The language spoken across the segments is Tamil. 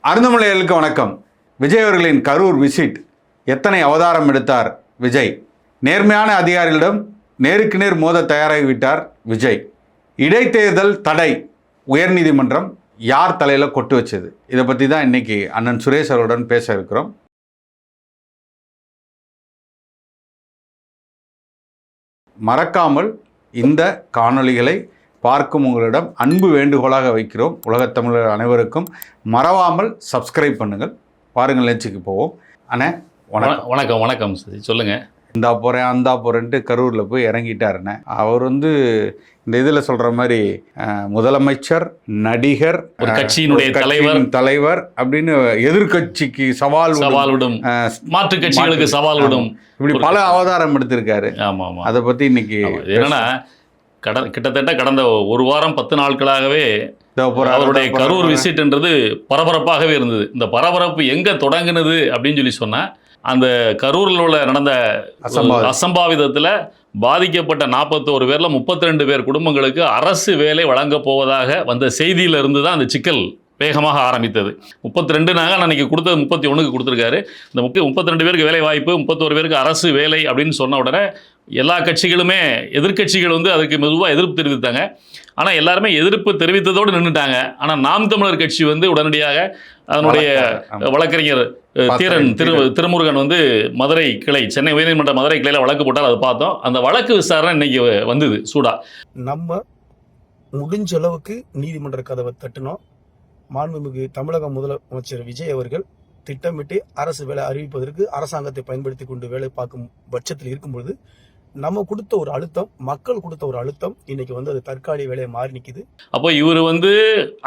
அருந்தமிழர்களுக்கு வணக்கம். விஜய் அவர்களின் கரூர் விசிட். எத்தனை அவதாரம் எடுத்தார் விஜய்? நேர்மையான அதிகாரிகளிடம் நேருக்கு நேர் மோத தயாராகிவிட்டார் விஜய். இடைத்தேர்தல் தடை உயர்நீதிமன்றம் யார் தலையில் கொட்டு வச்சது? இதை பற்றி தான் இன்னைக்கு அண்ணன் சுரேஷ் அவருடன் பேச இருக்கிறோம். மறக்காமல் இந்த காணொளிகளை பார்க்கும் உங்களிடம் அன்பு வேண்டுகோளாக வைக்கிறோம். உலகத் தமிழர் அனைவருக்கும் மறவாமல் சப்ஸ்கிரைப் பண்ணுங்கள். பாருங்கள், நிகழ்ச்சிக்கு போவோம். அண்ணே வணக்கம். வணக்கம் வணக்கம் சொல்லுங்கள். இந்தா போகிறேன் அந்தா போகிறேன்ட்டு கரூரில் போய் இறங்கிட்டாருண்ணே. அவர் இந்த இதில் சொல்கிற மாதிரி முதலமைச்சர், நடிகர், ஒரு கட்சியினுடைய தலைவர் அப்படின்னு எதிர்கட்சிக்கு சவால் விடும், மாற்று கட்சிகளுக்கு சவால் விடும், இப்படி பல அவதாரம் எடுத்திருக்காரு. ஆமாம் ஆமாம். அதை பற்றி இன்னைக்கு என்னன்னா, கிட்டத்தட்ட கடந்த ஒரு வாரம் 10 நாட்களாகவே அவருடைய கரூர் விசிட்ன்றது பரபரப்பாகவே இருந்தது. இந்த பரபரப்பு எங்கே தொடங்குனது அப்படின்னு சொல்லி சொன்னால், அந்த கரூரில் உள்ள நடந்த அசம்பாவிதத்தில் பாதிக்கப்பட்ட 41 பேரில் 32 பேர் குடும்பங்களுக்கு அரசு வேலை வழங்கப் போவதாக வந்த செய்தியிலிருந்து தான் அந்த சிக்கல் வேகமாக ஆரம்பித்தது. 32 அன்னைக்கு கொடுத்தது 31க்கு கொடுத்துருக்காரு. இந்த 32 பேருக்கு வேலை வாய்ப்பு, 31 பேருக்கு அரசு வேலை அப்படின்னு சொன்ன உடனே எல்லா கட்சிகளுமே, எதிர்கட்சிகள் அதுக்கு மெதுவாக எதிர்ப்பு தெரிவித்தாங்க. ஆனால் எல்லாருமே எதிர்ப்பு தெரிவித்ததோடு நின்றுட்டாங்க. ஆனால் நாம் தமிழர் கட்சி உடனடியாக அதனுடைய வழக்கறிஞர் திருமுருகன் மதுரை கிளை, சென்னை உயர்நீதிமன்ற மதுரை கிளையில் வழக்கு போட்டால் அதை பார்த்தோம். அந்த வழக்கு விசாரணை இன்னைக்கு வந்தது சூடா. நம்ம முடிஞ்ச அளவுக்கு நீதிமன்ற கதவை தட்டினோம். மாண்புமிகு தமிழக முதலமைச்சர் விஜய் அவர்கள் திட்டமிட்டு அரசு வேலை அறிவிப்பதற்கு அரசாங்கத்தை பயன்படுத்தி கொண்டு வேலை பார்க்கும் பட்சத்தில் இருக்கும்பொழுது நம்ம கொடுத்த ஒரு அழுத்தம், மக்கள் கொடுத்த ஒரு அழுத்தம் இன்னைக்கு அது தற்காலிக வேலையை மாறி நிற்குது. அப்போ இவர்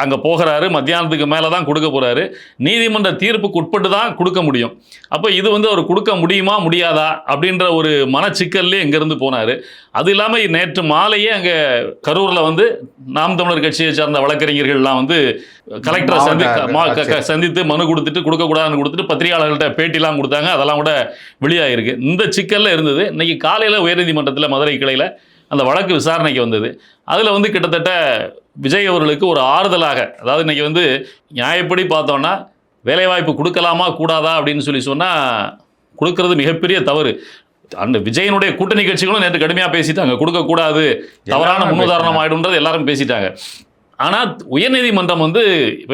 அங்கே போகிறாரு, மத்தியானத்துக்கு மேலே தான் கொடுக்க போகிறாரு, நீதிமன்ற தீர்ப்புக்கு உட்பட்டு தான் கொடுக்க முடியும். அப்போ இது அவர் கொடுக்க முடியுமா முடியாதா அப்படின்ற ஒரு மனச்சிக்கல்லே இங்கேருந்து போனார். அது இல்லாமல் நேற்று மாலையே அங்கே கரூரில் நாம் தமிழர் கட்சியை சார்ந்த வழக்கறிஞர்கள்லாம் கலெக்டரை சந்தித்து மனு கொடுத்துட்டு கொடுக்கக்கூடாதுன்னு கொடுத்துட்டு பத்திரிகையாளர்கள்ட்ட பேட்டிலாம் கொடுத்தாங்க. அதெல்லாம் கூட வெளியாகிருக்கு. இந்த சிக்கலில் இருந்தது. இன்னைக்கு காலையில் உயர்நீதிமன்றத்தில் மதுரை கிளையில் அந்த வழக்கு விசாரணைக்கு வந்தது. அதில் கிட்டத்தட்ட விஜய் அவர்களுக்கு ஒரு ஆறுதலாக, அதாவது இன்னைக்கு நியாயப்படி பார்த்தோன்னா வேலைவாய்ப்பு கொடுக்கலாமா கூடாதா அப்படின்னு சொன்னால் கொடுக்கறது மிகப்பெரிய தவறு. அந்த விஜயனுடைய கூட்டணி கட்சிகளும் நேற்று கடுமையாக பேசிட்டாங்க. கொடுக்கக்கூடாது, தவறான முன்னுதாரணம் ஆகிடும்ன்றது எல்லாரும் பேசிட்டாங்க. ஆனால் உயர்நீதிமன்றம்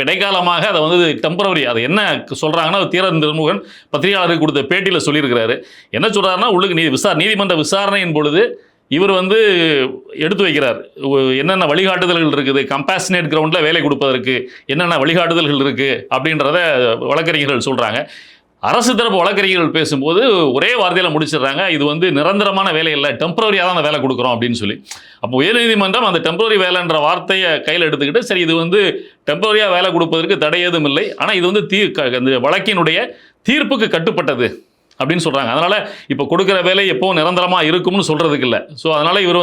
இடைக்காலமாக அதை டெம்பரவரி, அதை என்ன சொல்கிறாங்கன்னா, திருமுருகன் பத்திரிகையாளருக்கு கொடுத்த பேட்டியில் சொல்லியிருக்கிறாரு. என்ன சொல்கிறாருன்னா, உள்ளுக்கு நீதிமன்ற விசாரணையின் பொழுது இவர் எடுத்து வைக்கிறார் என்னென்ன வழிகாட்டுதல்கள் இருக்குது, கம்பேஷனேட் கிரவுண்டில் வேலை கொடுப்பதற்கு என்னென்ன வழிகாட்டுதல்கள் இருக்குது அப்படின்றத வழக்கறிஞர்கள் சொல்கிறாங்க. அரசு தரப்பு வழக்கறிஞர்கள் பேசும்போது ஒரே வார்த்தையில் முடிச்சிடுறாங்க, இது நிரந்தரமான வேலை இல்லை, டெம்பரரியாக தான் அந்த வேலை கொடுக்குறோம் அப்படின்னு சொல்லி. அப்போ உயர்நீதிமன்றம் அந்த டெம்பரரி வேலைன்ற வார்த்தையை கையில் எடுத்துக்கிட்டு, சரி இது டெம்பரரியாக வேலை கொடுப்பதற்கு தடை ஏதும் இல்லை, ஆனால் இது இந்த வழக்கினுடைய தீர்ப்புக்கு கட்டுப்பட்டது அப்படின்னு சொல்கிறாங்க. அதனால் இப்போ கொடுக்குற வேலை எப்போவும் நிரந்தரமாக இருக்கும்னு சொல்கிறதுக்கு இல்லை. ஸோ அதனால் இவர்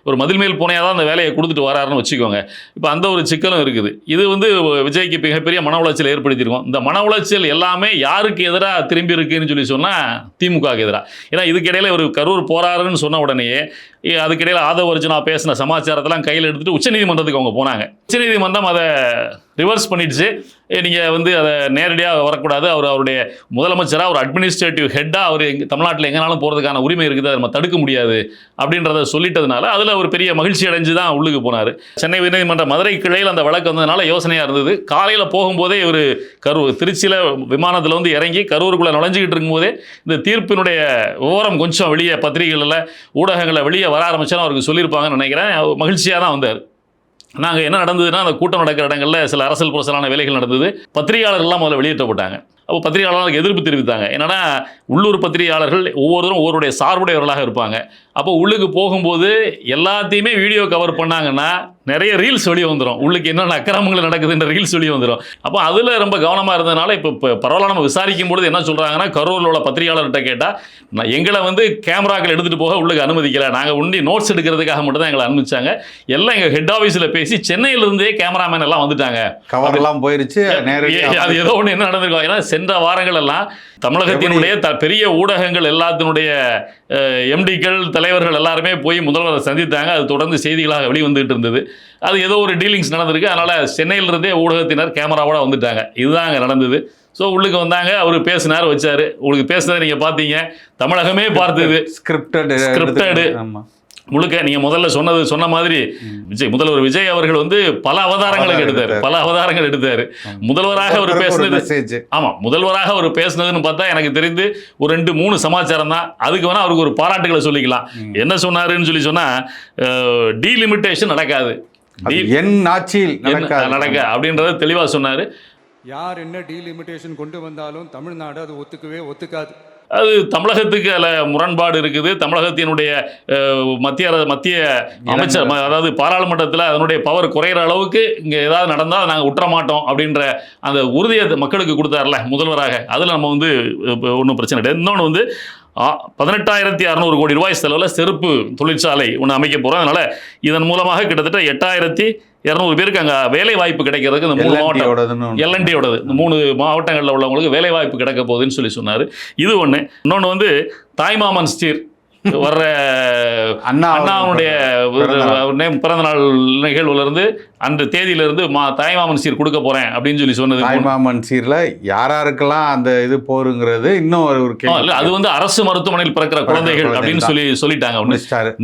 ஒரு மதில் மேல் பூனையாக தான் அந்த வேலையை கொடுத்துட்டு வராருன்னு வச்சுக்கோங்க. இப்போ அந்த ஒரு சிக்கலும் இருக்குது. இது விஜய்க்கு மிகப்பெரிய மன உளைச்சல் ஏற்படுத்தியிருக்கோம். இந்த மன உளைச்சல் எல்லாமே யாருக்கு எதிராக திரும்பி இருக்குன்னு சொன்னால் திமுகவுக்கு எதிராக. ஏன்னா இதுக்கிடையில் ஒரு கரூர் போகிறாருன்னு சொன்ன உடனேயே அதுக்கிடையில் ஆதவ அர்ஜுனா பேசின சமாச்சாரத்தெல்லாம் கையில் எடுத்துகிட்டு உச்சநீதிமன்றத்துக்கு அவங்க போனாங்க. உச்சநீதிமன்றம் அதை ரிவர்ஸ் பண்ணிடுச்சு. நீங்கள் அதை நேரடியாக வரக்கூடாது, அவருடைய முதலமைச்சராக ஒரு அட்மினிஸ்ட்ரேட்டிவ் ஹெட்டாக அவர் தமிழ்நாட்டில் எங்கேனாலும் போகிறதுக்கான உரிமை இருக்குது, அதை நம்ம தடுக்க முடியாது அப்படின்றத சொல்லிட்டதுனால அதில் ஒரு பெரிய மகிழ்ச்சி அடைஞ்சு தான் உள்ளுக்கு போனார். சென்னை உயர்நீதிமன்ற மதுரை கிளையில் அந்த வழக்கு வந்ததுனால யோசனையாக இருந்தது. காலையில் போகும்போதே ஒரு திருச்சியில் விமானத்தில் இறங்கி கரூருக்குள்ளே நுழைஞ்சிக்கிட்டு இருக்கும்போதே இந்த தீர்ப்பினுடைய விவரம் கொஞ்சம் வெளியே பத்திரிகைகளில் ஊடகங்களில் வெளியே வர ஆரம்பிச்சாலும் அவருக்கு சொல்லியிருப்பாங்கன்னு நினைக்கிறேன். மகிழ்ச்சியாக தான் வந்தார். நாங்கள் என்ன நடந்ததுன்னா, அந்த கூட்டம் நடக்கிற இடங்களில் சில அரசியல் புரசலான வேலைகள் நடந்தது. பத்திரிகையாளர்கள்லாம் முதல்ல வெளியிட்டப்பட்டாங்க. அப்போ பத்திரிகையாளர்களுக்கு எதிர்ப்பு தெரிவித்தாங்க. என்னன்னா, உள்ளூர் பத்திரிகையாளர்கள் ஒவ்வொருத்தரும் ஒவ்வொருடைய சார்புடையவர்களாக இருப்பாங்க. அப்போ உள்ளுக்கு போகும்போது எல்லாத்தையுமே வீடியோ கவர் பண்ணாங்கன்னா நிறைய ரீல்ஸ் வெளியே வந்துடும். உள்ளுக்கு என்னென்ன அக்கிரமங்கள் நடக்குதுன்ற ரீல்ஸ் வெளியே வந்துடும். அப்போ அதில் ரொம்ப கவனமாக இருந்ததுனால இப்போ பரவாயில்ல நம்ம விசாரிக்கும் பொழுது என்ன சொல்கிறாங்கன்னா, கரூரில் உள்ள பத்திரிகையாளர்கிட்ட கேட்டால் எங்களை கேமராக்கள் எடுத்துகிட்டு போக உள்ளுக்கு அனுமதிக்கலை, நாங்கள் ஒண்டி நோட்ஸ் எடுக்கிறதுக்காக மட்டும் தான் எங்களை அனுமதிச்சாங்க. எல்லாம் எங்கள் ஹெட் ஆஃபீஸில் பேசி சென்னையிலிருந்தே கேமராமேன் எல்லாம் வந்துட்டாங்க. கவர்லாம் போயிருச்சு. அது ஏதோ ஒன்று என்ன நடந்திருக்கும். ஏன்னா சென்ற வாரங்கள் எல்லாம் தமிழகத்தினுடைய பெரிய ஊடகங்கள் எல்லாத்தினுடைய எம்டிக்கள் தலைவர்கள் எல்லாருமே போய் முதல்வரை சந்தித்தாங்க. அது தொடர்ந்து செய்திகளாக வெளிவந்துகிட்டு இருந்தது. அது ஏதோ ஒரு டீலிங்ஸ் நடந்திருக்கு. அதனால் சென்னையிலிருந்தே ஊடகத்தினர் கேமராவோட வந்துட்டாங்க. இதுதான் அங்கே நடந்தது. ஸோ உள்ளுக்கு வந்தாங்க, அவர் பேசினார், வச்சார். உங்களுக்கு பேசுனதை நீங்கள் பார்த்தீங்க, தமிழகமே பார்த்தது. ஸ்கிரிப்டடு முழுக்க நீங்கள் முதல்ல சொன்ன மாதிரி முதல்வர் விஜய் அவர்கள் வந்து பல அவதாரங்கள் எடுத்தார். முதல்வராக அவர் பேசுனது, ஆமாம், முதல்வராக அவர் பேசுனதுன்னு பார்த்தா எனக்கு தெரிந்து ஒரு 2-3 சமாச்சாரம் தான். அதுக்கு வேணா அவருக்கு ஒரு பாராட்டுகளை சொல்லிக்கலாம். என்ன சொன்னாருன்னு சொன்னா, டீலிமிட்டேஷன் நடக்காது, என் ஆட்சியில் நடக்க அப்படின்றத தெளிவாக சொன்னார். யார் என்ன டீலிமிட்டேஷன் கொண்டு வந்தாலும் தமிழ்நாடு அது ஒத்துக்காது. அது தமிழகத்துக்கு அதில் முரண்பாடு இருக்குது. தமிழகத்தினுடைய மத்திய அமைச்சர், அதாவது பாராளுமன்றத்தில் அதனுடைய பவர் குறையிற அளவுக்கு இங்கே ஏதாவது நடந்தால் நாங்கள் விட்டுற மாட்டோம் அப்படின்ற அந்த உறுதியை மக்களுக்கு கொடுத்தார்ல முதல்வராக, அதில் நம்ம வந்து ஒன்றும் பிரச்சனை கிடையாது. இன்னொன்று வந்து 18,600 கோடி ரூபாய் செலவில் செருப்பு தொழிற்சாலை ஒன்று அமைக்க போகிறோம். அதனால் இதன் மூலமாக கிட்டத்தட்ட 8,200 பேருக்கு அங்கே வேலை வாய்ப்பு கிடைக்கிறதுக்கு இந்த 3 மாவட்டம் எல்என்டியோடது, இந்த 3 மாவட்டங்களில் உள்ளவங்களுக்கு வேலை வாய்ப்பு கிடைக்க போகுதுன்னு சொன்னார். இது ஒன்று. இன்னொன்று வந்து தாய்மாமன் ஸ்டீர் வர்ற அண்ணாவுடைய பிறந்தநாள் நிகழ்வுலேருந்து அந்த தேதியிலிருந்து தாய்மாமன் சீர் கொடுக்க போறேன் அப்படின்னு சொன்னது. தாய்மாமன் சீர்ல யாராருக்கெல்லாம் அந்த இது போருங்கிறது இன்னும் ஒரு கேள்வி. அது வந்து அரசு மருத்துவமனையில் பிறக்கிற குழந்தைகள் அப்படின்னு சொல்லிட்டாங்க.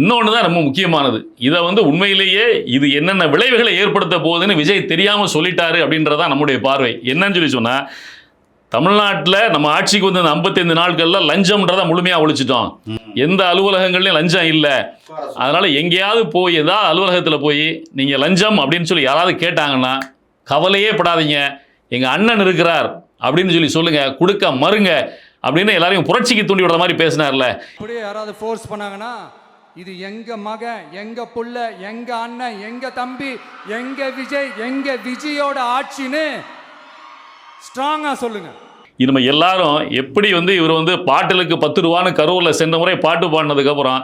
இன்னொன்று தான் ரொம்ப முக்கியமானது. இதை வந்து உண்மையிலேயே இது என்னென்ன விளைவுகளை ஏற்படுத்த போகுதுன்னு விஜய் தெரியாம சொல்லிட்டாரு அப்படின்றதான் நம்முடைய பார்வை. என்னன்னு சொன்னா, தமிழ்நாட்டில் நம்ம ஆட்சிக்கு வந்து 55 நாட்களில் லஞ்சம்ன்றதை முழுமையாக ஒழிச்சிட்டோம். எந்த அலுவலகங்கள்லையும் லஞ்சம் இல்லை. அதனால் எங்கேயாவது போய் ஏதாவது அலுவலகத்தில் போய் நீங்கள் லஞ்சம் அப்படின்னு சொல்லி யாராவது கேட்டாங்கன்னா கவலையே படாதீங்க, எங்கள் அண்ணன் இருக்கிறார் அப்படின்னு சொல்லுங்கள், கொடுக்க மறுங்க அப்படின்னு எல்லாரையும் புரட்சிக்கு தூண்டி விடுற மாதிரி பேசினார்ல. அப்படியே யாராவது ஃபோர்ஸ் பண்ணாங்கன்னா, இது எங்க மகன், எங்க புள்ள, எங்க அண்ணன், எங்க தம்பி, எங்க விஜய், எங்க விஜயோட ஆட்சின்னு ஸ்ட்ராங்கா சொல்லுங்க. இனிமே எல்லாரும் எப்படி வந்து இவர் வந்து பாட்டிலுக்கு 10 ரூபான்னு கரூரில் சென்ற முறை பாட்டு பாடினதுக்கப்புறம்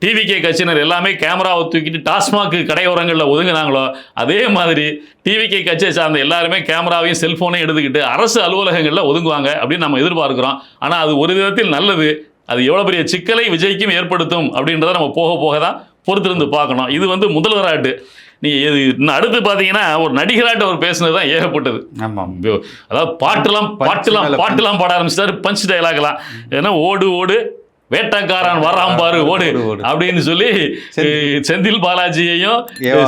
டிவிகே கட்சியினர் எல்லாமே கேமராவை தூக்கிட்டு டாஸ்மாக் கடையோரங்களில் ஒதுங்கினாங்களோ, அதே மாதிரி டிவிகே கட்சியை சார்ந்த எல்லாருமே கேமராவையும் செல்ஃபோனையும் எடுத்துக்கிட்டு அரசு அலுவலகங்களில் ஒதுங்குவாங்க அப்படின்னு நம்ம எதிர்பார்க்குறோம். ஆனால் அது ஒரு விதத்தில் நல்லது. அது எவ்வளோ பெரிய சிக்கலை விஜய்க்கும் ஏற்படுத்தும் அப்படின்றத நம்ம போக போக தான் பொறுத்திருந்து பார்க்கணும். இது வந்து முதல்வராட்டு. நீங்கள் அடுத்து பார்த்தீங்கன்னா ஒரு நடிகராட்ட அவர் பேசுனது தான் ஏகப்பட்டது. அதாவது பாட்டுலாம் பாட ஆரம்பிச்சிட்டாரு, பஞ்ச் டைலாக்லாம். ஏன்னா ஓடு ஓடு வேட்டக்காரன் வர்றான் பாரு ஓடு அப்படின்னு சொல்லி செந்தில் பாலாஜியையும்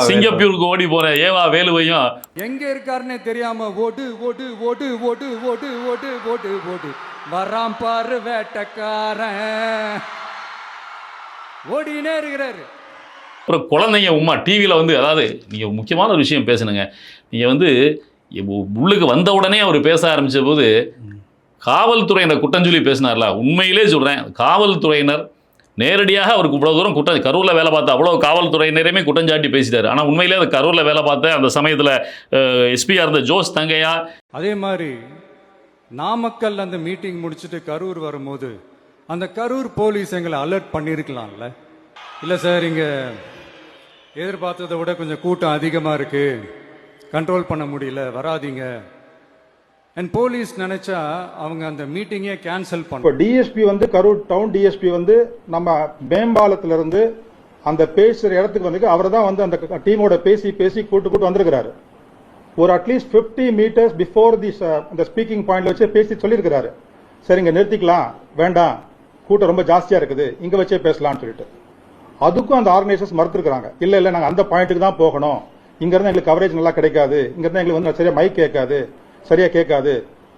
சிங்கப்பூருக்கு ஓடி போற ஏவா வேலுவையும் எங்க இருக்காருன்னு தெரியாம ஓடு ஓடு ஓடு ஓடு ஓடு ஓடு ஓடு ஓடு வர்றான் பாரு வேட்டக்காரன் ஓடினே இருக்கிறாரு. அப்புறம் குழந்தைங்க உமா டிவியில் வந்து, அதாவது நீங்கள் முக்கியமான ஒரு விஷயம் பேசணுங்க. நீங்கள் வந்து உள்ளுக்கு வந்த உடனே அவர் பேச ஆரம்பித்த போது காவல்துறையினர் குற்றம் சொல்லி பேசினார்ல, உண்மையிலே சொல்கிறேன், காவல்துறையினர் நேரடியாக அவருக்கு இவ்வளோ தூரம் கரூரில் வேலை பார்த்த அவ்வளோ காவல்துறையினரையுமே குற்றஞ்சாட்டி பேசிட்டார். ஆனால் உண்மையிலே அது கரூரில் வேலை பார்த்த அந்த சமயத்தில் எஸ்பியாக இருந்த ஜோஸ் தங்கையா. அதே மாதிரி நாமக்கல் அந்த மீட்டிங் முடிச்சுட்டு கரூர் வரும்போது அந்த கரூர் போலீஸ் எங்களை அலர்ட் பண்ணியிருக்கலாம்ல. இல்லை சார், இங்கே எதிர்பார்த்ததை விட கொஞ்சம் கூட்டம் அதிகமாக இருக்கு, கண்ட்ரோல் பண்ண முடியல, வராதிங்க. அண்ட் போலீஸ் நினைச்சா அவங்க அந்த மீட்டிங்கே கேன்சல் பண்ண. டிஎஸ்பி வந்து கரூர் டவுன் டிஎஸ்பி வந்து நம்ம மேம்பாலத்துல இருந்து அந்த பேசுற இடத்துக்கு வந்து அவர் தான் வந்து அந்த டீமோட பேசி கூட்டு வந்திருக்கிறாரு. ஒரு அட்லீஸ்ட் 50 மீட்டர்ஸ் பிஃபோர் அந்த ஸ்பீக்கிங் பாயிண்ட்ல வச்சு பேசி சொல்லியிருக்கிறாரு, சரி இங்க நிறுத்திக்கலாம், வேண்டாம் கூட்டம் ரொம்ப ஜாஸ்தியா இருக்குது, இங்க வச்சே பேசலாம்னு சொல்லிட்டு. அதுக்கும் அந்த ஆர்கனைசர்ஸ் மறுத்துருக்காங்க, இல்ல நாங்க அந்த பாயிண்ட்டுக்கு தான் போகணும், இங்க இருந்து எங்களுக்கு கவரேஜ் நல்லா கிடைக்காது, இங்க இருந்து எங்களுக்கு வந்து சரியா மைக் கேட்காது, சரியா கேட்காது.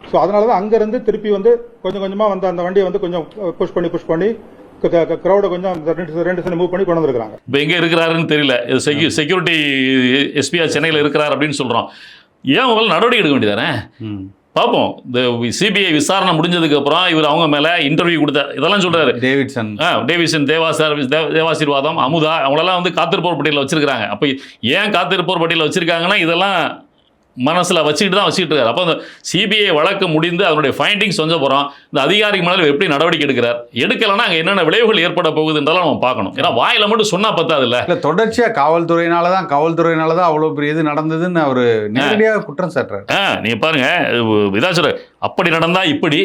ஸோ அதனாலதான் அங்க இருந்து திருப்பி வந்து கொஞ்சமா வந்து அந்த வண்டியை வந்து கொஞ்சம் புஷ் பண்ணி கிரௌட கொஞ்சம் 2 மூவ் பண்ணி கொண்டு வந்திருக்காங்க. இப்போ எங்க இருக்கிறாருன்னு தெரியல, செக்யூரிட்டி எஸ்பியா சென்னையில் இருக்கிறார் அப்படின்னு சொல்றோம். ஏன் முதல்ல நடவடிக்கை எடுக்க வேண்டியதானே? பார்ப்போம். இந்த சிபிஐ விசாரணை முடிஞ்சதுக்கு அப்புறம் இவர் அவங்க மேல இன்டர்வியூ கொடுத்தார், இதெல்லாம் சொல்றாரு. டேவிட்சன் தேவாசீர்வாதம், அமுதா, அவங்களெல்லாம் வந்து காத்திருப்போர் பட்டியலில் வச்சிருக்காங்க. அப்போ ஏன் காத்திருப்போர் பட்டியலில் வச்சிருக்காங்கன்னா இதெல்லாம் மனசில் வச்சுக்கிட்டு இருக்காரு. அப்போ அந்த சிபிஐ வழக்கு முடிந்து அதனுடைய ஃபைண்டிங்ஸ் வந்து போகிறோம், இந்த அதிகாரிக்கு மேலே எப்படி நடவடிக்கை எடுக்கலைன்னா அங்கே என்னென்ன விளைவுகள் ஏற்பட போகுதுன்றலாம் நம்ம பார்க்கணும். ஏன்னா வாயில மட்டும் சொன்னால் பத்தாது இல்லை, தொடர்ச்சியாக காவல்துறையினால தான் அவ்வளோ பெரிய இது நடந்ததுன்னு அவர் நேரடியாக குற்றம் சாட்டுறாரு. நீங்கள் பாருங்க, இதான் சொல்ற அப்படி நடந்தா இப்படி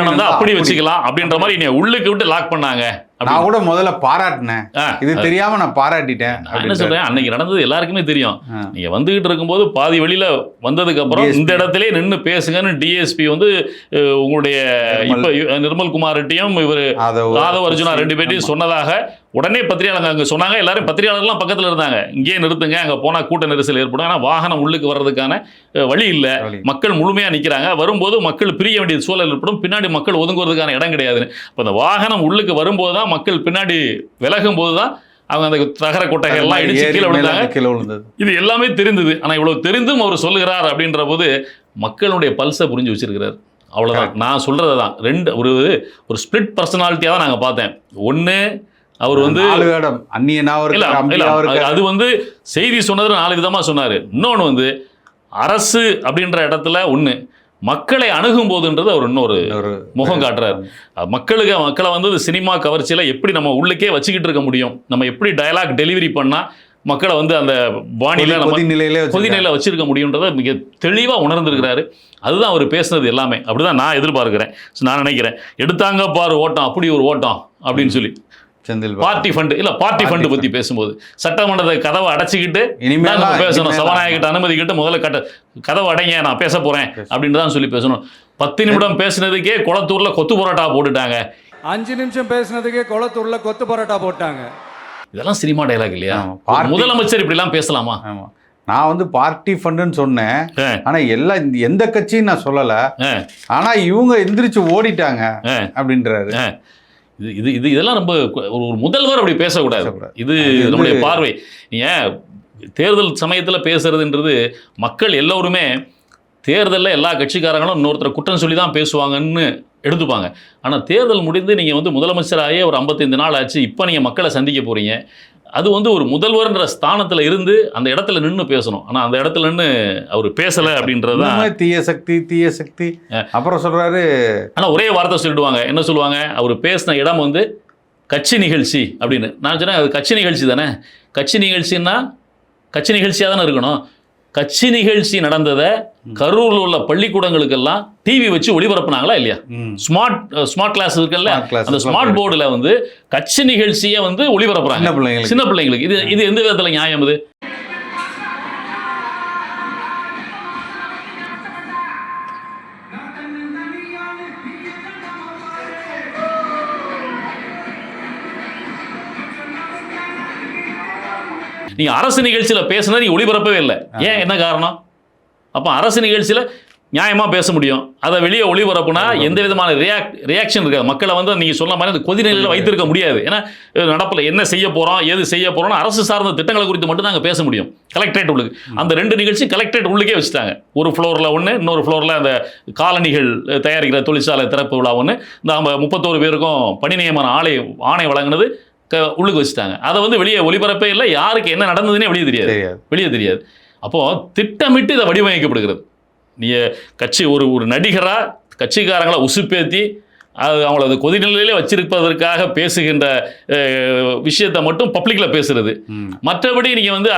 நடந்தா அப்படி வச்சுக்கலாம் அப்படின்ற மாதிரி என்னை உள்ளுக்கு விட்டு லாக் பண்ணாங்க. நான் கூட முதல்ல பாராட்டினேன், இது தெரியாம நான் பாராட்டிட்டேன். நான் என்ன சொல்றேன், அன்னைக்கு நடந்தது எல்லாருக்குமே தெரியும். நீங்க வந்துகிட்டு இருக்கும்போது பாதி வழியில வந்ததுக்கு அப்புறம் இந்த இடத்துல நின்று பேசுங்கன்னு டிஎஸ்பி வந்து உங்களுடைய இப்ப நிர்மல்குமார் ரெட்டியும் இவர் ஆதவ அர்ஜுனா 2 பேரையும் சொன்னதாக உடனே பத்திரிகையாளங்க அங்கே சொன்னாங்க. எல்லாரும் பத்திரிகையாளர்கள்லாம் பக்கத்தில் இருந்தாங்க. இங்கேயே நிறுத்துங்க, அங்கே போனால் கூட்ட நெரிசல் ஏற்படும். ஆனால் வாகனம் உள்ளுக்கு வர்றதுக்கான வழி இல்லை, மக்கள் முழுமையாக நிற்கிறாங்க. வரும்போது மக்கள் பிரிய வேண்டிய சூழல் ஏற்படும், பின்னாடி மக்கள் ஒதுங்குவதற்கான இடம் கிடையாதுன்னு. இப்போ அந்த வாகனம் உள்ளுக்கு வரும்போது தான் மக்கள் பின்னாடி விலகும் போது தான் அவங்க அந்த தகர கொட்டைகள் எல்லாம் இடிச்சு கீழே விழுந்தாங்க. இது எல்லாமே தெரிந்தது. ஆனால் இவ்வளவு தெரிந்தும் அவர் சொல்லுகிறார் அப்படின்ற போது மக்களுடைய பல்ஸை புரிஞ்சு வச்சிருக்கிறார். அவ்வளோதான் நான் சொல்கிறது தான். ஒரு ஸ்பிளிட் பர்சனாலிட்டியாக தான் நாங்கள் பார்த்தேன். ஒன்று அவர் வந்து அது வந்து செய்தி சொன்னது 4 விதமாக சொன்னார். இன்னொன்று வந்து அரசு அப்படின்ற இடத்துல ஒன்று மக்களை அணுகும் போதுன்றது அவர் இன்னொரு முகம் காட்டுறாரு. மக்களை வந்து சினிமா கவர்ச்சியில் எப்படி நம்ம உள்ளுக்கே வச்சுக்கிட்டு இருக்க முடியும், நம்ம எப்படி டயலாக் டெலிவரி பண்ணால் மக்களை வந்து அந்த பாணியில் நம்ம கொதிநிலையில் வச்சிருக்க முடியுன்றதை மிக தெளிவாக உணர்ந்திருக்கிறாரு. அதுதான் அவர் பேசுனது எல்லாமே. அப்படிதான் நான் எதிர்பார்க்கிறேன். நான் நினைக்கிறேன் எடுத்தாங்க பாரு ஓட்டம், அப்படி ஒரு ஓட்டம் அப்படின்னு சொல்லி பார்ட்டி ஃபண்டு பத்தி பேசும்போது சட்டமன்றத்தை கதவை அடைச்சிக்கிட்டு இனிமேல் பேசணும், சபாநாயகர்கிட்ட அனுமதி கிட்ட முதல்ல கதவை அடைங்க, நான் பேச போறேன் அப்படின்னு தான் சொல்லி பேசணும். 10 நிமிடம் பேசினதுக்கே குளத்தூர்ல கொத்து பரோட்டா போட்டுட்டாங்க. 5 நிமிஷம் பேசினதுக்கே குளத்தூர்ல கொத்து பரோட்டா போட்டாங்க. இதெல்லாம் சினிமா டைலாக் இல்லையா? முதலமைச்சர் இப்படி எல்லாம் பேசலாமா? நான் வந்து பார்ட்டி ஃபண்டுன்னு சொன்னேன், ஆனா எந்த கட்சியும் நான் சொல்லல. ஆனா இவங்க எந்திரிச்சு ஓடிட்டாங்க அப்படின்றாரு. இதெல்லாம் ரொம்ப ஒரு முதல்வர் அப்படி பேசக்கூடாது. இது நம்முடைய பார்வை. ஏன் தேர்தல் சமயத்தில் பேசுறதுன்றது மக்கள் எல்லோருமே தேர்தலில் எல்லா கட்சிக்காரங்களும் இன்னொருத்தரை குற்றம் சொல்லி தான் பேசுவாங்கன்னு எடுத்துப்பாங்க. ஆனால் தேர்தல் முடிந்து நீங்கள் வந்து முதலமைச்சராகவே ஒரு 55 நாள் ஆச்சு, இப்போ நீங்கள் மக்களை சந்திக்க போகிறீங்க. அது வந்து ஒரு முதல்வர்ன்ற ஸ்தானத்தில் இருந்து அந்த இடத்துல நின்று பேசணும். ஆனால் அந்த இடத்துல நின்று அவர் பேசலை அப்படின்றது தீய சக்தி அப்புறம் சொல்கிறாரு. ஆனால் ஒரே வார்த்தை சொல்லிடுவாங்க. என்ன சொல்லுவாங்க, அவர் பேசின இடம் வந்து கட்சி நிகழ்ச்சி அப்படின்னு. நான் சொன்னேன் அது கட்சி நிகழ்ச்சி தானே. கட்சி நிகழ்ச்சின்னா கட்சி நிகழ்ச்சியாக தானே இருக்கணும். கட்சி நிகழ்ச்சி நடந்ததை கரூரில் உள்ள பள்ளிக்கூடங்களுக்கெல்லாம் டிவி வச்சு ஒளிபரப்புனாங்களா இல்லையா? ஸ்மார்ட் கிளாஸ் இருக்குல்ல, அந்த ஸ்மார்ட் போர்டில் வந்து கட்சி நிகழ்ச்சியை வந்து ஒளிபரப்புறாங்க சின்ன பிள்ளைங்களுக்கு. இது எந்த விதத்தில் நியாயம்? இது நீங்க அரசு நிகழ்ச்சியில் பேசுனா நீங்க ஒளிபரப்பவே இல்லை. ஏன், என்ன காரணம்? அப்போ அரசு நிகழ்ச்சியில் நியாயமாக பேச முடியும், அதை வெளியே ஒளிபரப்புனா எந்த விதமான ரியாக்ஷன் இருக்காது. மக்களை வந்து நீங்கள் சொன்ன மாதிரி அந்த கொதிநிலையில் வைத்திருக்க முடியாது. ஏன்னா நடப்பில் என்ன செய்ய போகிறோம், எது செய்ய போகிறோம்னு அரசு சார்ந்த திட்டங்களை குறித்து மட்டும் நாங்கள் பேச முடியும். கலெக்டரேட் உள்ளுக்கு அந்த 2 நிகழ்ச்சி கலெக்டரேட் உள்ளுக்கே வச்சுட்டாங்க. ஒரு ஃப்ளோரில் ஒன்று, இன்னொரு ஃப்ளோரில் அந்த காலணிகள் தயாரிக்கிற தொழிற்சாலை திறப்பு விழா ஒன்று. இந்த 31 பேருக்கும் பணி நியமன ஆணை வழங்கினது உள்ளுக்கு வச்சுட்டாங்க. அதை வந்து வெளியே ஒளிபரப்பே இல்லை. யாருக்கு என்ன நடந்ததுன்னே வெளியே தெரியாது. அப்போது திட்டமிட்டு இதை வடிவமைக்கப்படுகிறது. நீங்கள் கட்சி ஒரு நடிகராக கட்சிக்காரங்களை உசுப்பேற்றி அவங்கள அது கொதிநிலையிலே வச்சிருப்பதற்காக பேசுகின்ற விஷயத்தை மட்டும் பப்ளிக்கில் பேசுறது. மற்றபடி நீங்கள் வந்து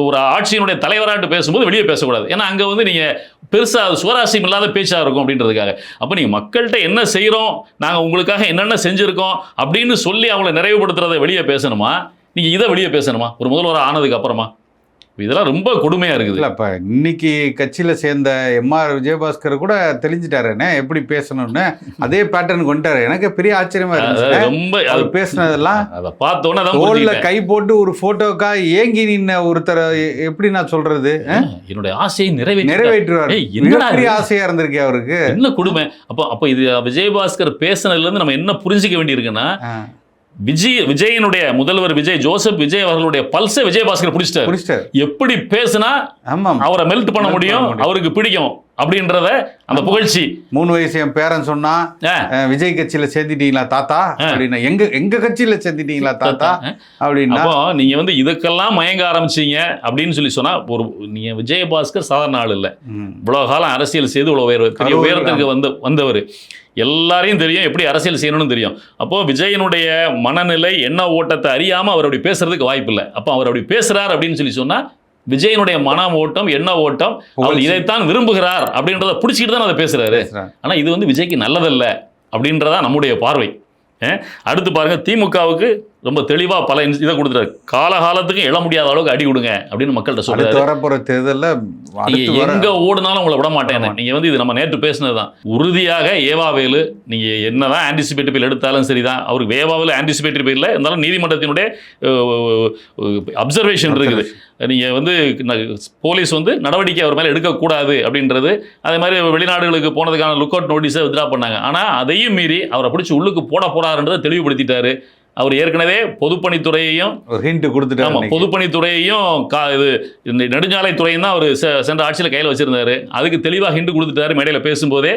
ஒரு ஆட்சியினுடைய தலைவராட்டு பேசும்போது வெளியே பேசக்கூடாது. ஏன்னா அங்கே வந்து நீங்கள் பெருசாக சுவராசியம் இல்லாத பேச்சாக இருக்கும் அப்படின்றதுக்காக. அப்போ நீங்கள் மக்கள்கிட்ட என்ன செய்கிறோம், நாங்கள் உங்களுக்காக என்னென்ன செஞ்சுருக்கோம் அப்படின்னு சொல்லி அவங்கள நிறைவுபடுத்துறதை வெளியே பேசணுமா, நீங்கள் இதை வெளியே பேசணுமா ஒரு முதல்வர் ஆனதுக்கு அப்புறமா? இதெல்லாம் ரொம்ப கொடுமையா இருக்குது. இப்போ இன்னைக்கு கட்சியில் சேர்ந்த எம்ஆர் விஜயபாஸ்கர் கூட தெளிஞ்சிட்டாருன்னு எப்படி பேசணும்னு அதே பேட்டர்ன் கொண்டாரு. எனக்கு பெரிய ஆச்சரியமா இருந்துச்சு. ரொம்ப அது பேசினதெல்லாம் அதை பார்த்தோன்னே தோல்ல கை போட்டு ஒரு போட்டோக்கா ஏங்கி நின்ன ஒருத்தர் எப்படி நான் சொல்றது, என்னுடைய ஆசையை நிறைவேற்றுவார். பெரிய ஆசையா இருந்திருக்கு அவருக்கு. என்ன கொடுமை. அப்போ இது விஜயபாஸ்கர் பேசினதுல இருந்து நம்ம என்ன புரிஞ்சுக்க வேண்டியிருக்குன்னா, விஜயனுடைய முதல்வர் ஜோசப் விஜய் அவர்களுடைய பல்ஸை விஜயபாஸ்கர் பிடிச்சிட்டார். எப்படி பேசினா அவரை மெல்ட் பண்ண முடியும், அவருக்கு பிடிக்கும் அப்படின்றத அந்த புகழ்ச்சி. 3 வயசு என் பேரன் சொன்னா விஜய் கட்சியில சேர்த்துட்டீங்களா தாத்தா அப்படின்னா, எங்க கட்சியில சேர்த்துட்டீங்களா தாத்தா அப்படின்னா, நீங்க வந்து இதுக்கெல்லாம் மயங்க ஆரம்பிச்சீங்க அப்படின்னு சொன்னா நீங்க விஜயபாஸ்கர் சாதாரண ஆள் இல்லை. இவ்வளவு காலம் அரசியல் செய்து இவ்வளவு பெரிய உயரத்துக்கு வந்தவர். எல்லாரையும் தெரியும், எப்படி அரசியல் செய்யணும்னு தெரியும். அப்போ விஜயனுடைய மனநிலை என்ன ஓட்டத்தை அறியாம அவர் அப்படி பேசுறதுக்கு வாய்ப்பு இல்லை. அப்போ அவர் அப்படி பேசுறாரு அப்படின்னு சொன்னா விஜயனுடைய மன ஓட்டம், எண்ண ஓட்டம், அவர் இதைத்தான் விரும்புகிறார் அப்படின்றத பிடிச்சிக்கிட்டு தான் அதை பேசுறாரு. ஆனா இது வந்து விஜய்க்கு நல்லதல்ல அப்படின்றதா நம்முடைய பார்வை. அடுத்து பாருங்க, திமுகவுக்கு ரொம்ப தெளிவா பல இதை கொடுத்துறாரு. காலகாலத்துக்கு எழ முடியாத அளவுக்கு அடி கொடுங்க அப்படின்னு மக்கள்கிட்ட சொல்றாரு. வரப்போற தேர்தலில் எங்க ஓடுனாலும் உங்களை விட மாட்டேன். நீங்க வந்து இது நம்ம நேற்று பேசினதுதான். உறுதியாக ஏவாவேலு நீங்க என்னதான் ஆன்டிசிபேட்டரி பில் எடுத்தாலும் சரிதான், அவருக்கு ஏவாவேலு ஆன்டிசிபேட்டரி பில் இருந்தாலும் நீதிமன்றத்தினுடைய அப்சர்வேஷன் இருக்குது. நீங்க வந்து போலீஸ் வந்து நடவடிக்கை அவர் மேல எடுக்கக்கூடாது அப்படின்றது. அதே மாதிரி வெளிநாடுகளுக்கு போனதுக்கான லுக் அவுட் நோட்டீஸை வித்ரா பண்ணாங்க. ஆனா அதையும் மீறி அவரை பிடிச்சி உள்ளுக்கு போட போறாருன்றதை தெளிவுபடுத்திட்டாரு. அவர் ஏற்கனவே பொதுப்பணித்துறையையும் பொதுப்பணித்துறையையும் இது நெடுஞ்சாலைத்துறையும் தான் அவர் சென்ற ஆட்சியில் கையில் வச்சிருந்தாரு. அதுக்கு தெளிவாக ஹிண்ட் கொடுத்துட்டாரு. மேடையில் பேசும்போதே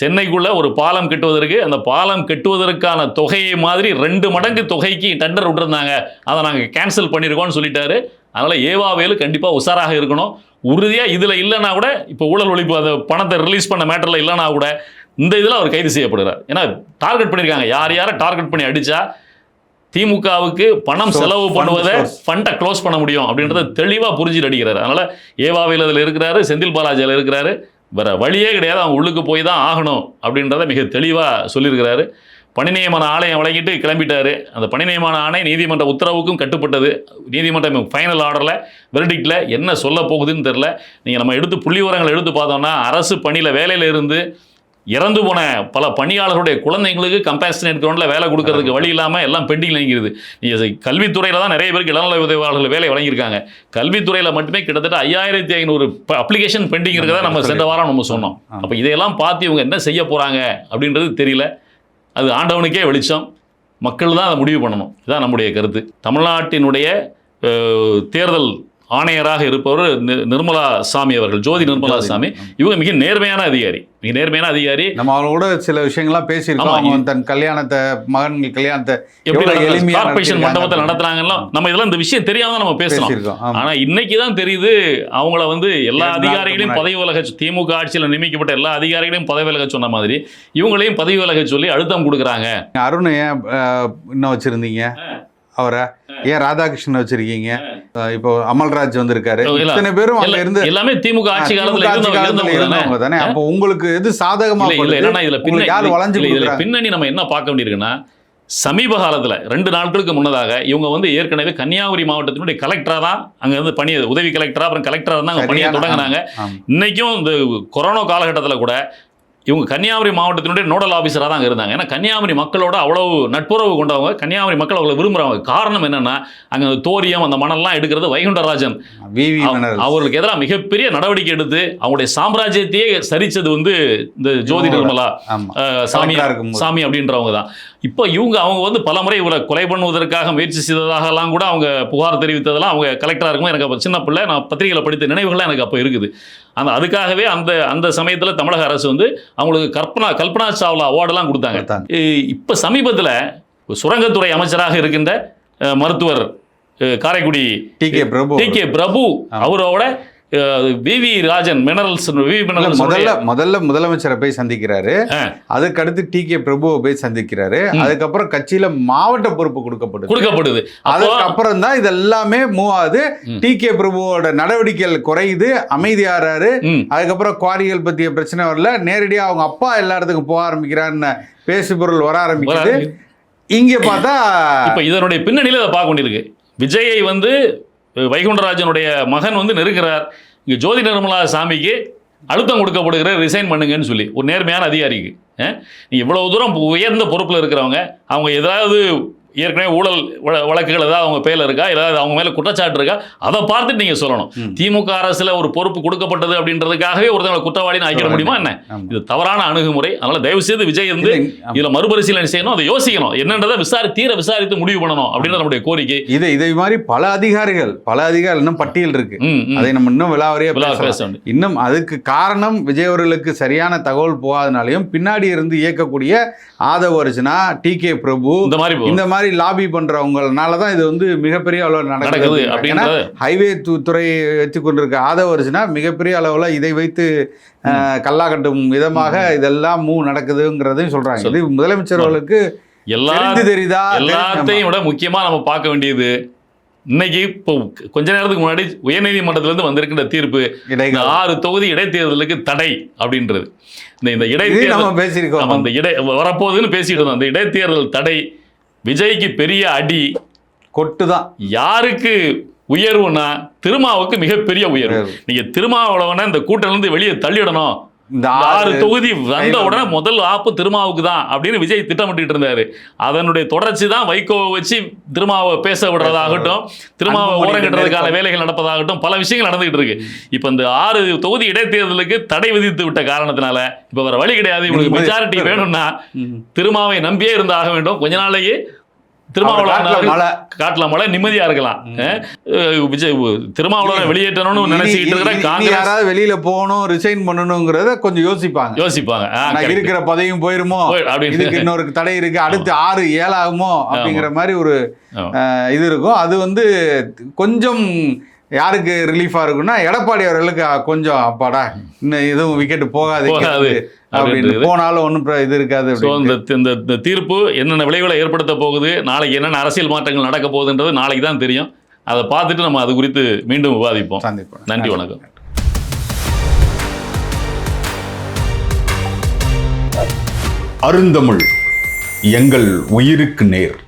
சென்னைக்குள்ள ஒரு பாலம் கட்டுவதற்கு, அந்த பாலம் கட்டுவதற்கான தொகையை மாதிரி 2 மடங்கு தொகைக்கு டெண்டர் விட்டுருந்தாங்க, அதை நாங்கள் கேன்சல் பண்ணியிருக்கோம்னு சொல்லிட்டாரு. அதனால ஏவாவேலு கண்டிப்பாக உஷாராக இருக்கணும். உறுதியாக இதில் இல்லைன்னா கூட, இப்போ ஊழல் ஒழிப்பு அந்த பணத்தை ரிலீஸ் பண்ண மேட்டரில் இல்லைன்னா கூட இந்த இதில் அவர் கைது செய்யப்படுகிறார். ஏன்னா டார்கெட் பண்ணியிருக்காங்க. யாரை டார்கெட் பண்ணி அடித்தா திமுகவுக்கு பணம் செலவு பண்ணுவதை ஃபண்டை க்ளோஸ் பண்ண முடியும் அப்படின்றத தெளிவாக புரிஞ்சுட்டு அடிக்கிறாரு. அதனால் ஏவாவேலு அதில் இருக்கிறாரு, செந்தில் பாலாஜி அதில் இருக்கிறாரு. வேற வழியே கிடையாது, அவங்க உள்ளுக்கு போய் தான் ஆகணும் அப்படின்றத மிக தெளிவாக சொல்லியிருக்கிறாரு. பணி நியமன ஆணையை வழங்கிட்டு கிளம்பிட்டாரு. அந்த பணி நியமன ஆணை நீதிமன்ற உத்தரவுக்கும் கட்டுப்பட்டது. நீதிமன்றம் ஃபைனல் ஆர்டரில் வெர்டிக்டில் என்ன சொல்ல போகுதுன்னு தெரில. நீங்கள் நம்ம எடுத்து புள்ளி விவரங்களை எடுத்து பார்த்தோம்னா, அரசு பணியில் வேலையில் இருந்து இறந்து போன பல பணியாளர்களுடைய குழந்தைங்களுக்கு கம்பேஷனேட் கிரவுண்டில் வேலை கொடுக்கறதுக்கு வழி இல்லாமல் எல்லாம் பெண்டிங்கில் நிற்கிறது. நீங்கள் கல்வித்துறையில் தான் நிறைய பேருக்கு இளநிலை உதவியாளர்கள் வேலை வழங்கியிருக்காங்க. கல்வித்துறையில் மட்டுமே கிட்டத்தட்ட 5500 அப்ளிகேஷன் பெண்டிங் இருக்கிறதா நம்ம சென்ற வாரம் நம்ம சொன்னோம். அப்போ இதையெல்லாம் பார்த்து இவங்க என்ன செய்ய போகிறாங்க அப்படின்றது தெரியல. அது ஆண்டவனுக்கே வெளிச்சம். மக்கள் தான் அதை முடிவு பண்ணணும். இதுதான் நம்முடைய கருத்து. தமிழ்நாட்டினுடைய தேர்தல் ஆணையராக இருப்பவர் நிர்மலா சாமி அவர்கள், ஜோதி நிர்மலா சாமி. இவங்க மிக நேர்மையான அதிகாரி, மிக நேர்மையான அதிகாரி. நம்ம அவங்களோட சில விஷயங்கள்லாம் பேசியிருக்கோம். தன் கல்யாணத்தை, மகன் கல்யாணத்தை கார்பரேஷன் மண்டபத்தில் நடத்துறாங்கன்னா நம்ம இதெல்லாம் இந்த விஷயம் தெரியாம நம்ம பேசலாம். ஆனா இன்னைக்கு தான் தெரியுது, அவங்கள வந்து எல்லா அதிகாரிகளையும் பதவி விலக, திமுக ஆட்சியில் நியமிக்கப்பட்ட எல்லா அதிகாரிகளையும் பதவி விலக சொன்ன மாதிரி இவங்களையும் பதவி விலக சொல்லி அழுத்தம் கொடுக்குறாங்க. அருண் ஏன் இன்னும் வச்சிருந்தீங்க, அவரை ஏன் ராதாகிருஷ்ணன் வச்சிருக்கீங்க, இப்போ அமல்ராஜ் வந்திருக்காரு, இத்தனை பேரும் அங்க இருந்து எல்லாமே திமுக ஆட்சி காலத்துல இருந்தவங்க தானே. அப்போ உங்களுக்கு எது சாதகமா இல்ல? என்னன்னா இதுல பின்னணி நம்ம என்ன பார்க்க வேண்டியிருக்குன்னா, சமீப காலத்துல 2 நாட்களுக்கு முன்னதாக இவங்க வந்து ஏற்கனவே கன்னியாகுமரி மாவட்டத்தினுடைய கலெக்டரா தான் அங்க வந்து பணி, உதவி கலெக்டரா அப்புறம் கலெக்டரா தான் பணியை தொடங்கினாங்க. இன்னைக்கும் இந்த கொரோனா காலகட்டத்தில் கூட இவங்க கன்னியாகுமரி மாவட்டத்தினுடைய நோடல் ஆஃபீஸராக தான் இருந்தாங்க. ஏன்னா கன்னியாகுமரி மக்களோட அவ்வளவு நட்புறவு கொண்டவங்க, கன்னியாகுமரி மக்கள் அவ்வளோ விரும்புகிறவங்க. காரணம் என்னன்னா, அங்கே தோரியம் அந்த மணல்லாம் எடுக்கிறது வைகுண்டராஜன் அவர்களுக்கு எதிராக மிகப்பெரிய நடவடிக்கை எடுத்து அவங்களுடைய சாம்ராஜ்யத்தையே சரிச்சது வந்து இந்த ஜோதி நிர்மலா சாமி அப்படின்றவங்க தான். இப்போ அவங்க வந்து பல முறை இவரை கொலை பண்ணுவதற்காக முயற்சி செய்ததாகலாம் கூட அவங்க புகார் தெரிவித்ததெல்லாம் அவங்க கலெக்டராக இருக்கும். எனக்கு அப்போ சின்ன பிள்ளை, நான் பத்திரிகையில் படித்த நினைவுகள்லாம் எனக்கு அப்போ இருக்குது. அதுக்காகவே அந்த சமயத்தில் தமிழக அரசு வந்து அவங்களுக்கு கல்பனா சாவ்லா அவார்டெல்லாம் கொடுத்தாங்க. இப்போ சமீபத்தில் சுரங்கத்துறை அமைச்சராக இருக்கின்ற மருத்துவர் காரைக்குடி டி.கே. பிரபு அவரோட விவி ராஜன் முதல்ல முதலமைச்சரை போய் சந்திக்கிறாரு, அதுக்கடுத்து டி.கே. பிரபுவை போய் சந்திக்கிறாரு, அதுக்கப்புறம் கட்சியில மாவட்ட பொறுப்பு கொடுக்கப்படுது. அதுக்கப்புறம் தான் இது எல்லாமே மூவ் ஆகுது. டி.கே. பிரபுவோட நடவடிக்கைகள் குறையுது, அமைதியாறாரு. அதுக்கப்புறம் குவாரிகள் பத்திய பிரச்சனை வரல, நேரடியா அவங்க அப்பா எல்லா இடத்துக்கும் போக ஆரம்பிக்கிறான்னு பேசுபொருள் வர ஆரம்பிக்குது. இங்க பார்த்தா இப்ப இதனுடைய பின்னணியில அதை பார்க்க வேண்டியிருக்கு. விஜயை வந்து வைகுண்டராஜனுடைய மகன் வந்து நெருக்கிறார். இங்கே ஜோதி நிர்மலா சாமிக்கு அழுத்தம் கொடுக்கப்படுகிற ரிசைன் பண்ணுங்கன்னு சொல்லி ஒரு நேர்மையான அதிகாரிக்கு. நீங்கள் இவ்வளவு தூரம் உயர்ந்த பொறுப்பில் இருக்கிறவங்க, அவங்க ஏதாவது ஏற்கனவே ஊழல் வழக்குகள் ஏதாவது அவங்க பேரில் இருக்கா, ஏதாவது அவங்க மேலே குற்றச்சாட்டு இருக்கா, அதை பார்த்துட்டு நீங்கள் சொல்லணும். திமுக அரசில் ஒரு பொறுப்பு கொடுக்கப்பட்டது அப்படின்றதுக்காகவே ஒருத்தவங்களை குற்றவாளின்னு ஆக்கிட முடியுமா என்ன? இது தவறான அணுகுமுறை. அதனால தயவு செய்து விஜய் வந்து இதில் மறுபரிசீலனை செய்யணும், அதை யோசிக்கணும், என்னன்றதை விசாரித்து முடிவு பண்ணணும் அப்படின்றது நம்முடைய கோரிக்கை. இதை மாதிரி பல அதிகாரிகள் இன்னும் பட்டியல் இருக்கு. அதை நம்ம இன்னும் விலாவரியா பேச. இன்னும் அதுக்கு காரணம் விஜய் அவர்களுக்கு சரியான தகவல் போகாதனாலையும் பின்னாடி இருந்து இயக்கக்கூடிய ஆதவ அர்ஜுனா, டி.கே. பிரபு இந்த மாதிரி லாபி பண்றவங்கனால தான் இது வந்து மிகப்பெரிய அளவில் நடக்குது. அப்படின்னா ஹைவே துறை வச்சு கொண்டிருக்க ஆதவ அர்ஜுனா மிகப்பெரிய அளவில் இதை வைத்து கல்லா கட்டும் விதமாக இதெல்லாம் மூவ் நடக்குதுங்கிறதையும் சொல்றாங்க. இது முதலமைச்சர் அவர்களுக்கு தெரியுதா? எல்லாத்தையும் விட முக்கியமா நம்ம பார்க்க வேண்டியது இன்னைக்கு இப்போ கொஞ்ச நேரத்துக்கு முன்னாடி உயர்நீதிமன்றத்திலிருந்து வந்திருக்கின்ற தீர்ப்பு இந்த இடைக்கால 6 தொகுதி இடைத்தேர்தலுக்கு தடை அப்படின்றது. இந்த இது இடைத்தேர்தல் நம்ம பேசியிருக்கோம். ஆமா, இந்த வரப்போகுதுன்னு பேசிட்டு இருந்தோம். அந்த இடைத்தேர்தல் தடை விஜய்க்கு பெரிய அடி. கொட்டு தான். யாருக்கு உயர்வுனா திருமாவுக்கு மிகப்பெரிய உயர்வு. நீங்க திருமாவளவனை இந்த கூட்டணில இருந்து வெளியே தள்ளிடணும், இந்த 6 தொகுதி வந்த உடனே முதல் ஆப்பு திருமாவுக்கு தான் அப்படின்னு விஜய் திட்டமிட்டு இருந்தாரு. அதனுடைய தொடர்ச்சி தான் வைகோவை வச்சு திருமாவை பேச விடுறதாகட்டும், திருமாவை ஓரங்கட்டுறதுக்கான வேலைகள் நடப்பதாகட்டும், பல விஷயங்கள் நடந்துகிட்டு இருக்கு. இப்ப இந்த 6 தொகுதி இடைத்தேர்தலுக்கு தடை விதித்து விட்ட காரணத்தினால இப்ப வேற வழி கிடையாது. இவங்களுக்கு மெஜாரிட்டி வேணும்னா திருமாவை நம்பியே இருந்தாக வேண்டும். கொஞ்ச நாளையே காட்டுல மழை நிம்மதியா இருக்கலாம். விஜய் திருமாவளவனை வெளியேற்றணும்னு நினைச்சுக்கிட்டு இருக்கிற காங்கிரஸ் யாராவது வெளியில போகணும், ரிசைன் பண்ணணுங்கிறத கொஞ்சம் யோசிப்பாங்க. இருக்கிற பதவியும் போயிருமோ, இதுக்கு இன்னொரு தடை இருக்கு, அடுத்து 6 7 ஆகுமோ அப்படிங்கிற மாதிரி ஒரு இது இருக்கும். அது வந்து கொஞ்சம் யாருக்கு ரிலீஃபா இருக்குன்னா எடப்பாடி அவர்களுக்கு கொஞ்சம் அப்பாடா இன்னும் எதுவும் விக்கெட் போகாது அப்படின்னு, போனாலும் ஒன்றும் இது இருக்காது. இந்த தீர்ப்பு என்னென்ன விளைவுகளை ஏற்படுத்த போகுது, நாளைக்கு என்னென்ன அரசியல் மாற்றங்கள் நடக்க போகுதுன்றது நாளைக்கு தான் தெரியும். அதை பார்த்துட்டு நம்ம அது குறித்து மீண்டும் விவாதிப்போம். சந்திப்போம். நன்றி, வணக்கம். அருந்தமிழ் எங்கள் உயிருக்கு நேர்.